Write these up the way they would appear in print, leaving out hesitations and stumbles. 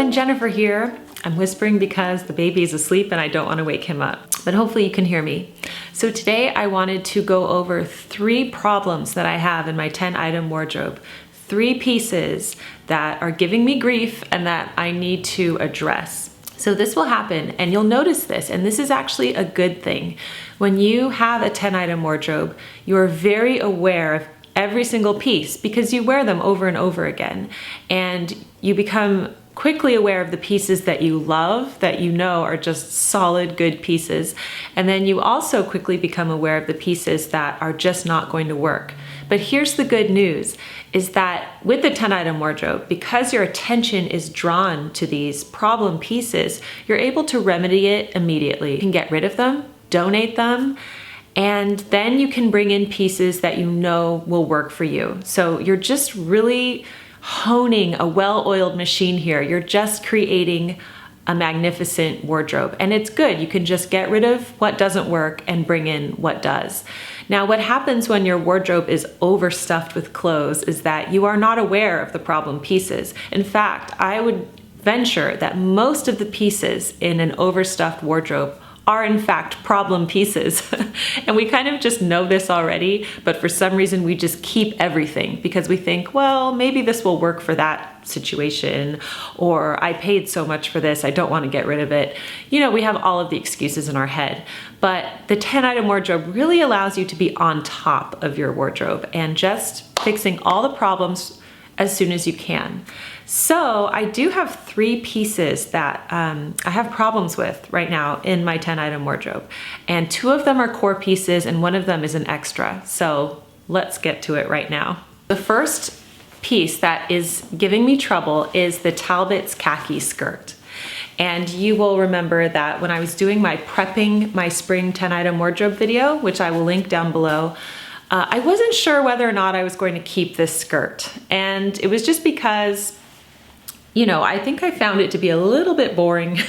everyone, Jennifer here. I'm whispering because the baby is asleep and I don't want to wake him up, but hopefully you can hear me. So today I wanted to go over 3 problems that I have in my 10-item wardrobe. 3 pieces that are giving me grief and that I need to address. So this will happen and you'll notice this, and this is actually a good thing. When you have a 10-item wardrobe, you're very aware of every single piece because you wear them over and over again, and you become quickly aware of the pieces that you love, that you know are just solid, good pieces. And then you also quickly become aware of the pieces that are just not going to work. But here's the good news, is that with the 10-item wardrobe, because your attention is drawn to these problem pieces, you're able to remedy it immediately. You can get rid of them, donate them, and then you can bring in pieces that you know will work for you. So you're just really honing a well-oiled machine here. You're just creating a magnificent wardrobe, and it's good. You can just get rid of what doesn't work and bring in what does. Now, what happens when your wardrobe is overstuffed with clothes is that you are not aware of the problem pieces. In fact, I would venture that most of the pieces in an overstuffed wardrobe are in fact problem pieces. And we kind of just know this already, but for some reason we just keep everything because we think, well, maybe this will work for that situation, or I paid so much for this, I don't want to get rid of it. You know, we have all of the excuses in our head, but the 10-item wardrobe really allows you to be on top of your wardrobe and just fixing all the problems as soon as you can. So I do have 3 pieces that I have problems with right now in my 10-item wardrobe. And 2 of them are core pieces and 1 of them is an extra. So let's get to it right now. The first piece that is giving me trouble is the Talbot's khaki skirt. And you will remember that when I was doing my prepping my spring 10-item wardrobe video, which I will link down below, I wasn't sure whether or not I was going to keep this skirt. And it was just because, you know, I think I found it to be a little bit boring.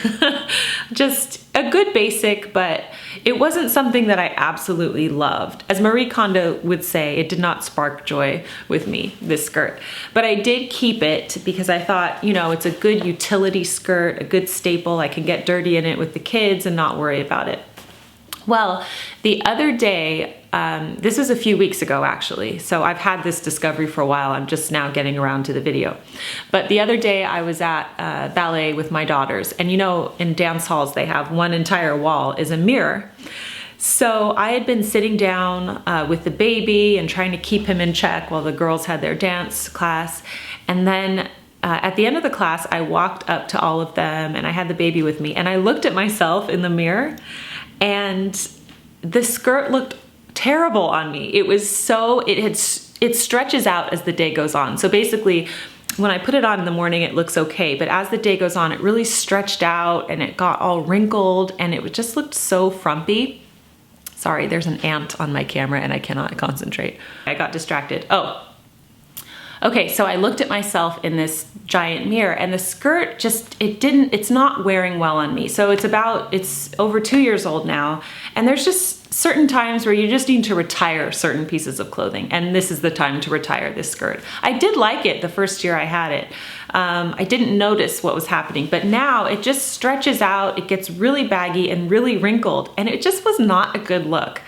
Just a good basic, but it wasn't something that I absolutely loved. As Marie Kondo would say, it did not spark joy with me, this skirt. But I did keep it because I thought, you know, it's a good utility skirt, a good staple. I can get dirty in it with the kids and not worry about it. Well, the other day, this was a few weeks ago actually, so I've had this discovery for a while, I'm just now getting around to the video. But the other day I was at ballet with my daughters, and you know, in dance halls they have one entire wall is a mirror. So I had been sitting down with the baby and trying to keep him in check while the girls had their dance class, and then at the end of the class I walked up to all of them and I had the baby with me, and I looked at myself in the mirror, and the skirt looked terrible on me. It was so, it stretches out as the day goes on. So basically, when I put it on in the morning, it looks okay, but as the day goes on, it really stretched out and it got all wrinkled and it just looked so frumpy. Sorry, there's an ant on my camera and I cannot concentrate. I got distracted. Oh. Okay, so I looked at myself in this giant mirror and the skirt just, it's not wearing well on me. So it's over 2 years old now, and there's just certain times where you just need to retire certain pieces of clothing, and this is the time to retire this skirt. I did like it the first year I had it. I didn't notice what was happening, but now it just stretches out, it gets really baggy and really wrinkled, and it just was not a good look.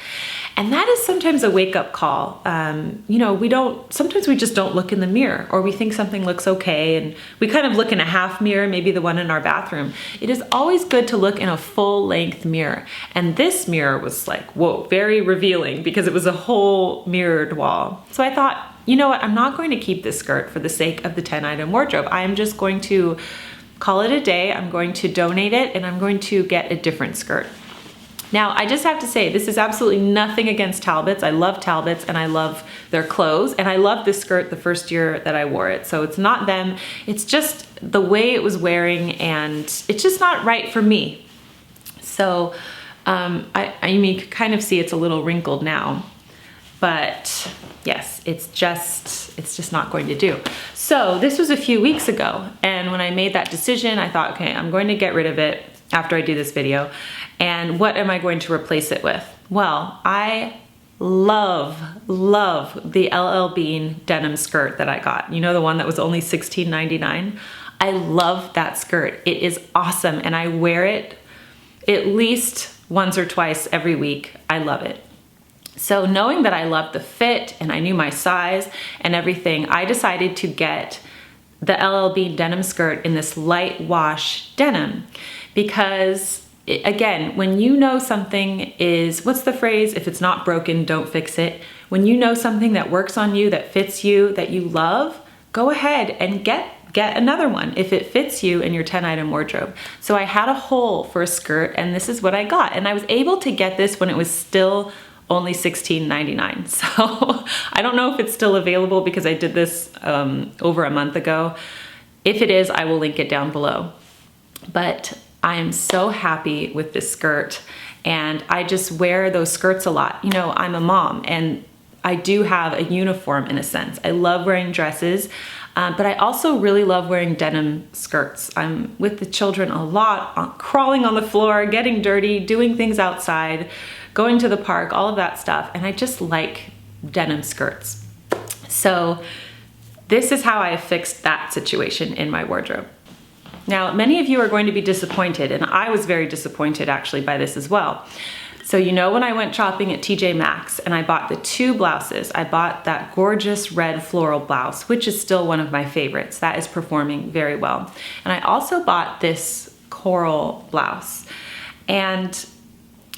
And that is sometimes a wake-up call. You know, sometimes we just don't look in the mirror, or we think something looks okay and we kind of look in a half mirror, maybe the one in our bathroom. It is always good to look in a full-length mirror. And this mirror was like, whoa, very revealing because it was a whole mirrored wall. So I thought, you know what, I'm not going to keep this skirt for the sake of the 10-item wardrobe. I am just going to call it a day. I'm going to donate it and I'm going to get a different skirt. Now, I just have to say, this is absolutely nothing against Talbots. I love Talbots and I love their clothes, and I loved this skirt the first year that I wore it. So it's not them, it's just the way it was wearing, and it's just not right for me. So, I mean, you can kind of see it's a little wrinkled now, but yes, it's just not going to do. So this was a few weeks ago, and when I made that decision, I thought, okay, I'm going to get rid of it after I do this video. And what am I going to replace it with? Well, I love the LL Bean denim skirt that I got. You know, the one that was only $16.99? I love that skirt. It is awesome, and I wear it at least once or twice every week. I love it. So knowing that I loved the fit and I knew my size and everything, I decided to get the LLB denim skirt in this light wash denim because again, when you know something is, what's the phrase? If it's not broken, don't fix it. When you know something that works on you, that fits you, that you love, go ahead and get another one if it fits you in your 10-item wardrobe. So I had a hole for a skirt and this is what I got. And I was able to get this when it was still only $16.99. So I don't know if it's still available because I did this over a month ago. If it is, I will link it down below. But I am so happy with this skirt and I just wear those skirts a lot. You know, I'm a mom and I do have a uniform in a sense. I love wearing dresses, but I also really love wearing denim skirts. I'm with the children a lot, crawling on the floor, getting dirty, doing things outside, going to the park, all of that stuff. And I just like denim skirts. So this is how I fixed that situation in my wardrobe. Now, many of you are going to be disappointed, and I was very disappointed actually by this as well. So you know when I went shopping at TJ Maxx and I bought the two blouses, I bought that gorgeous red floral blouse, which is still one of my favorites. That is performing very well. And I also bought this coral blouse. And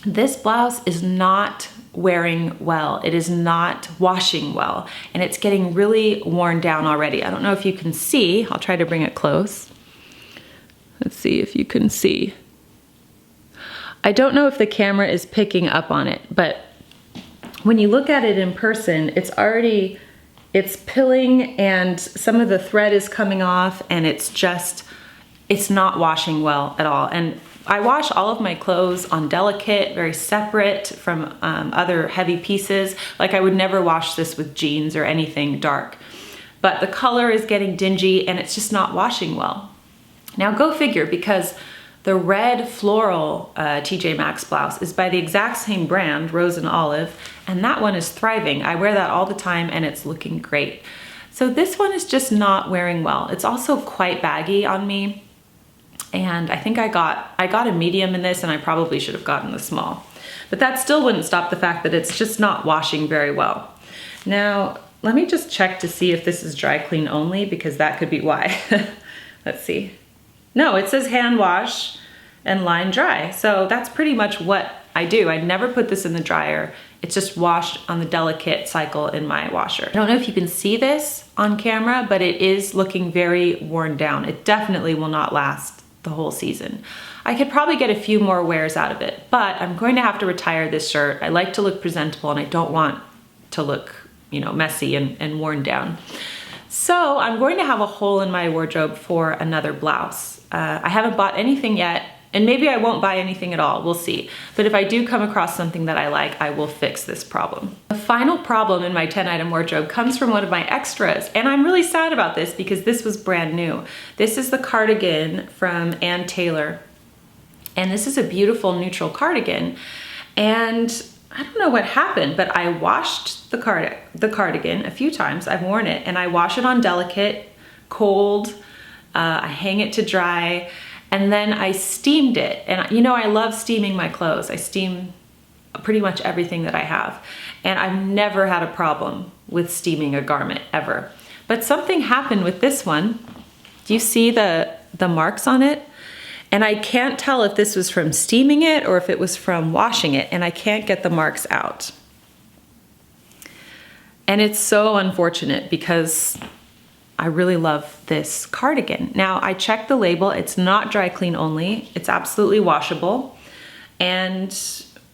this blouse is not wearing well. It is not washing well. And it's getting really worn down already. I don't know if you can see. I'll try to bring it close. Let's see if you can see. I don't know if the camera is picking up on it, but when you look at it in person, it's pilling and some of the thread is coming off and it's not washing well at all. And I wash all of my clothes on delicate, very separate from other heavy pieces. Like I would never wash this with jeans or anything dark, but the color is getting dingy and it's just not washing well. Now go figure, because the red floral TJ Maxx blouse is by the exact same brand, Rose and Olive, and that one is thriving. I wear that all the time and it's looking great. So this one is just not wearing well. It's also quite baggy on me. And I think I got a medium in this and I probably should have gotten the small. But that still wouldn't stop the fact that it's just not washing very well. Now, let me just check to see if this is dry clean only, because that could be why. Let's see. No, it says hand wash and line dry. So that's pretty much what I do. I never put this in the dryer. It's just washed on the delicate cycle in my washer. I don't know if you can see this on camera, but it is looking very worn down. It definitely will not last the whole season. I could probably get a few more wears out of it, but I'm going to have to retire this shirt. I like to look presentable and I don't want to look, you know, messy and worn down. So I'm going to have a hole in my wardrobe for another blouse. I haven't bought anything yet, and maybe I won't buy anything at all, we'll see. But if I do come across something that I like, I will fix this problem. The final problem in my 10-item wardrobe comes from one of my extras, and I'm really sad about this because this was brand new. This is the cardigan from Ann Taylor, and this is a beautiful neutral cardigan. And I don't know what happened, but I washed the cardigan a few times. I've worn it, and I wash it on delicate, cold. I hang it to dry, and then I steamed it. And you know, I love steaming my clothes. I steam pretty much everything that I have. And I've never had a problem with steaming a garment, ever. But something happened with this one. Do you see the marks on it? And I can't tell if this was from steaming it or if it was from washing it, and I can't get the marks out. And it's so unfortunate because I really love this cardigan. Now, I checked the label. It's not dry clean only. It's absolutely washable. And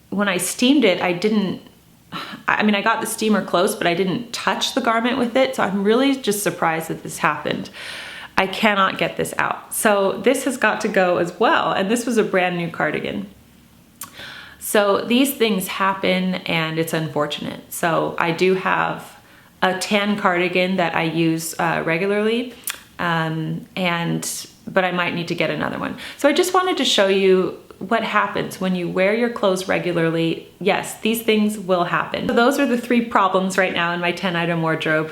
when I steamed it, I got the steamer close, but I didn't touch the garment with it. So I'm really just surprised that this happened. I cannot get this out. So this has got to go as well. And this was a brand new cardigan. So these things happen and it's unfortunate. So I do have a tan cardigan that I use regularly, but I might need to get another one. So I just wanted to show you what happens when you wear your clothes regularly. Yes, these things will happen. So those are the 3 problems right now in my 10-item wardrobe.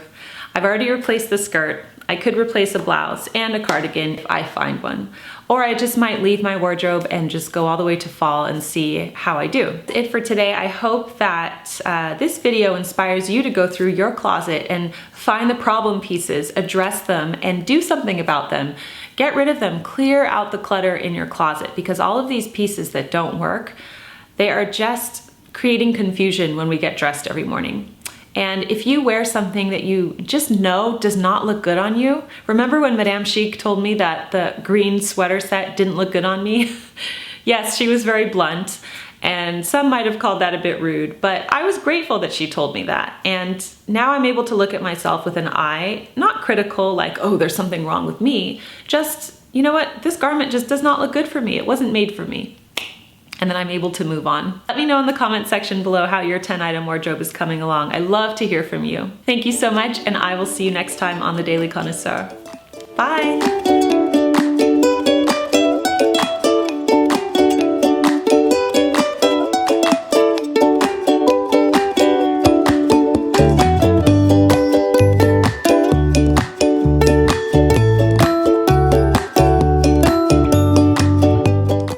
I've already replaced the skirt. I could replace a blouse and a cardigan if I find one. Or I just might leave my wardrobe and just go all the way to fall and see how I do. That's it for today. I hope that this video inspires you to go through your closet and find the problem pieces, address them, and do something about them. Get rid of them, clear out the clutter in your closet, because all of these pieces that don't work, they are just creating confusion when we get dressed every morning. And if you wear something that you just know does not look good on you, remember when Madame Chic told me that the green sweater set didn't look good on me? Yes, she was very blunt, and some might have called that a bit rude, but I was grateful that she told me that. And now I'm able to look at myself with an eye, not critical, like, oh, there's something wrong with me, just, you know what, this garment just does not look good for me. It wasn't made for me. And then I'm able to move on. Let me know in the comment section below how your 10-item wardrobe is coming along. I love to hear from you. Thank you so much, and I will see you next time on The Daily Connoisseur. Bye!